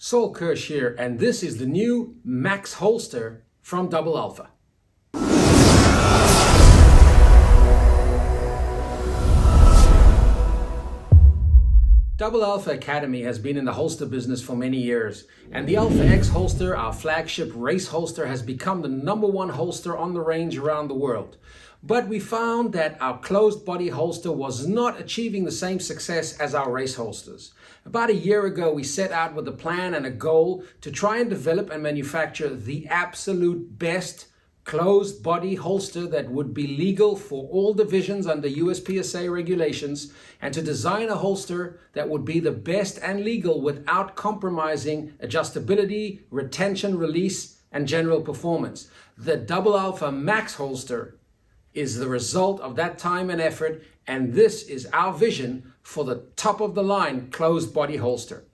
Saul Kirsch here, and this is the new Max Holster from Double Alpha. Double Alpha Academy has been in the holster business for many years, and the Alpha X holster, our flagship race holster, has become the #1 holster on the range around the world. But we found that our closed body holster was not achieving the same success as our race holsters. About a year ago, we set out with a plan and a goal to try and develop and manufacture the absolute best closed body holster that would be legal for all divisions under USPSA regulations, and to design a holster that would be the best and legal without compromising adjustability, retention, release, and general performance. The Double Alpha Max Holster is the result of that time and effort, and this is our vision for the top of the line closed body holster.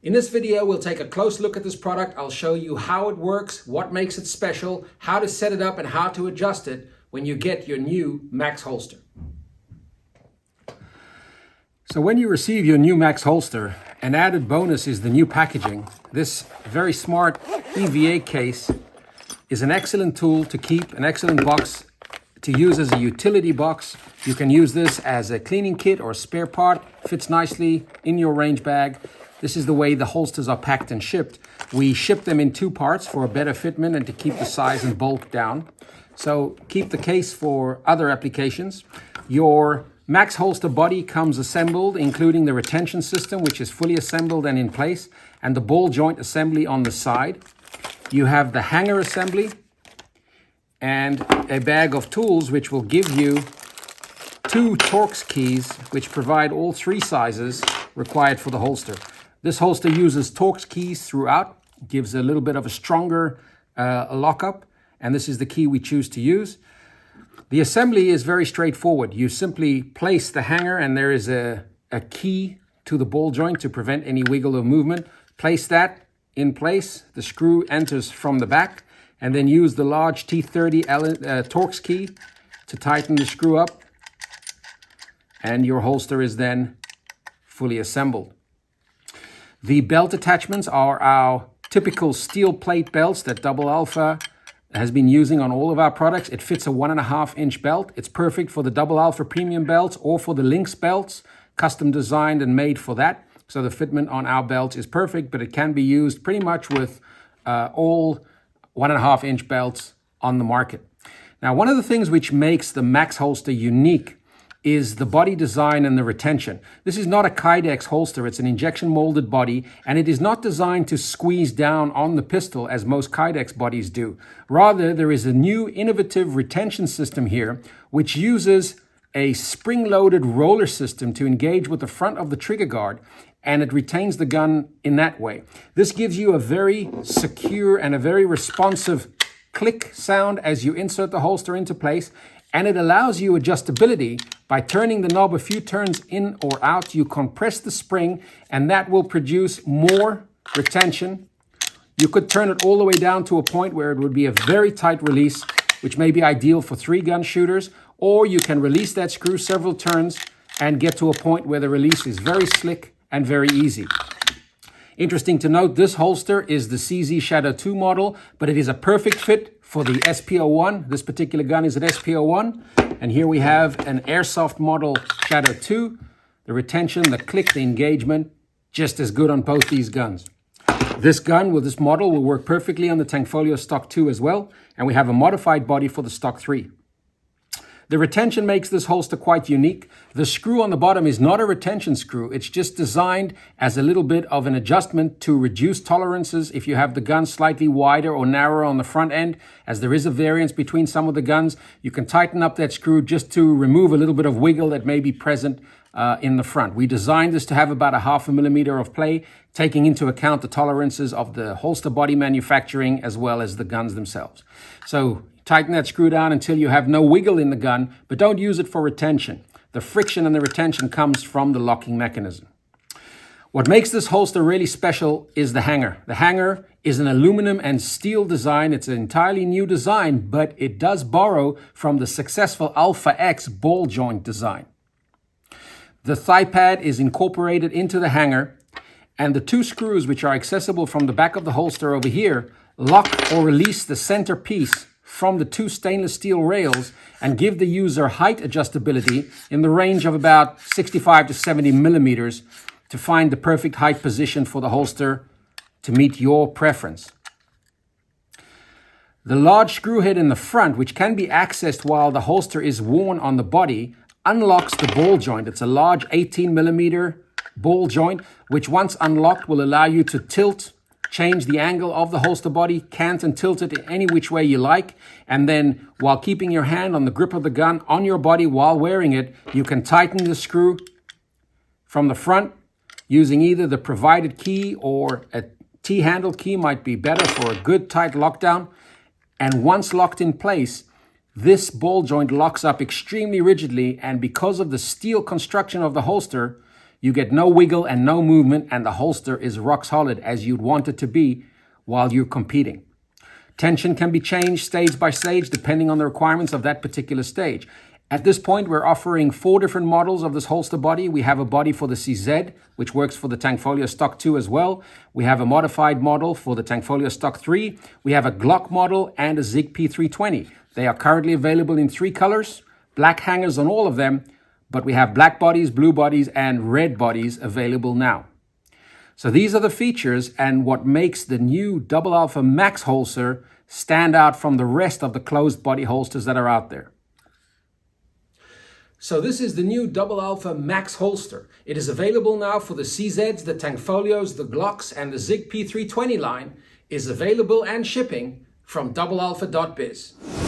In this video, we'll take a close look at this product. I'll show you how it works, what makes it special, how to set it up, and how to adjust it when you get your new Max Holster. So when you receive your new Max Holster, an added bonus is the new packaging. This very smart EVA case is an excellent tool to keep, an excellent box to use as a utility box. You can use this as a cleaning kit or a spare part. Fits nicely in your range bag. This is the way the holsters are packed and shipped. We ship them in 2 parts for a better fitment and to keep the size and bulk down. So keep the case for other applications. Your Max Holster body comes assembled, including the retention system, which is fully assembled and in place, and the ball joint assembly on the side. You have the hanger assembly and a bag of tools which will give you 2 Torx keys which provide all 3 sizes required for the holster. This holster uses Torx keys throughout, gives a little bit of a stronger lockup, and this is the key we choose to use. The assembly is very straightforward. You simply place the hanger, and there is a key to the ball joint to prevent any wiggle or movement. Place that in place, the screw enters from the back, and then use the large T30 Torx key to tighten the screw up, and your holster is then fully assembled. The belt attachments are our typical steel plate belts that Double Alpha has been using on all of our products. It fits a 1.5-inch belt. It's perfect for the Double Alpha premium belts or for the Lynx belts, custom designed and made for that. So the fitment on our belts is perfect, but it can be used pretty much with all 1.5-inch belts on the market. Now, one of the things which makes the Max Holster unique is the body design and the retention. This is not a Kydex holster, it's an injection molded body, and it is not designed to squeeze down on the pistol as most Kydex bodies do. Rather, there is a new innovative retention system here which uses a spring-loaded roller system to engage with the front of the trigger guard, and it retains the gun in that way. This gives you a very secure and a very responsive click sound as you insert the holster into place, and it allows you adjustability. By turning the knob a few turns in or out, you compress the spring, and that will produce more retention. You could turn it all the way down to a point where it would be a very tight release, which may be ideal for 3-gun shooters, or you can release that screw several turns and get to a point where the release is very slick and very easy. Interesting to note, this holster is the CZ Shadow 2 model, but it is a perfect fit for the SP01. This particular gun is an SP01. And here we have an airsoft model Shadow 2. The retention, the click, the engagement, just as good on both these guns. This gun with this model will work perfectly on the Tankfolio Stock 2 as well. And we have a modified body for the Stock 3. The retention makes this holster quite unique. The screw on the bottom is not a retention screw. It's just designed as a little bit of an adjustment to reduce tolerances if you have the gun slightly wider or narrower on the front end. As there is a variance between some of the guns, you can tighten up that screw just to remove a little bit of wiggle that may be present in the front. We designed this to have about a 0.5 millimeter of play, taking into account the tolerances of the holster body manufacturing as well as the guns themselves. So tighten that screw down until you have no wiggle in the gun, but don't use it for retention. The friction and the retention comes from the locking mechanism. What makes this holster really special is the hanger. The hanger is an aluminum and steel design. It's an entirely new design, but it does borrow from the successful Alpha X ball joint design. The thigh pad is incorporated into the hanger, and the two screws, which are accessible from the back of the holster over here, lock or release the center piece from the two stainless steel rails and give the user height adjustability in the range of about 65 to 70 millimeters to find the perfect height position for the holster to meet your preference. The large screw head in the front, which can be accessed while the holster is worn on the body, unlocks the ball joint. It's a large 18 millimeter ball joint, which once unlocked will allow you to tilt, change the angle of the holster body, cant and tilt it in any which way you like. And then while keeping your hand on the grip of the gun on your body while wearing it, you can tighten the screw from the front using either the provided key or a T-handled key might be better for a good tight lockdown. And once locked in place, this ball joint locks up extremely rigidly, and because of the steel construction of the holster, you get no wiggle and no movement, and the holster is rock solid as you'd want it to be while you're competing. Tension can be changed stage by stage depending on the requirements of that particular stage. At this point, we're offering 4 different models of this holster body. We have a body for the CZ, which works for the Tankfolio Stock 2 as well. We have a modified model for the Tankfolio Stock 3. We have a Glock model and a Zig P320. They are currently available in 3 colors, black hangers on all of them, but we have black bodies, blue bodies, and red bodies available now. So these are the features and what makes the new Double Alpha Max holster stand out from the rest of the closed body holsters that are out there. So this is the new Double Alpha Max holster. It is available now for the CZs, the Tankfolios, the Glocks, and the Zig P320 line is available and shipping from doublealpha.biz.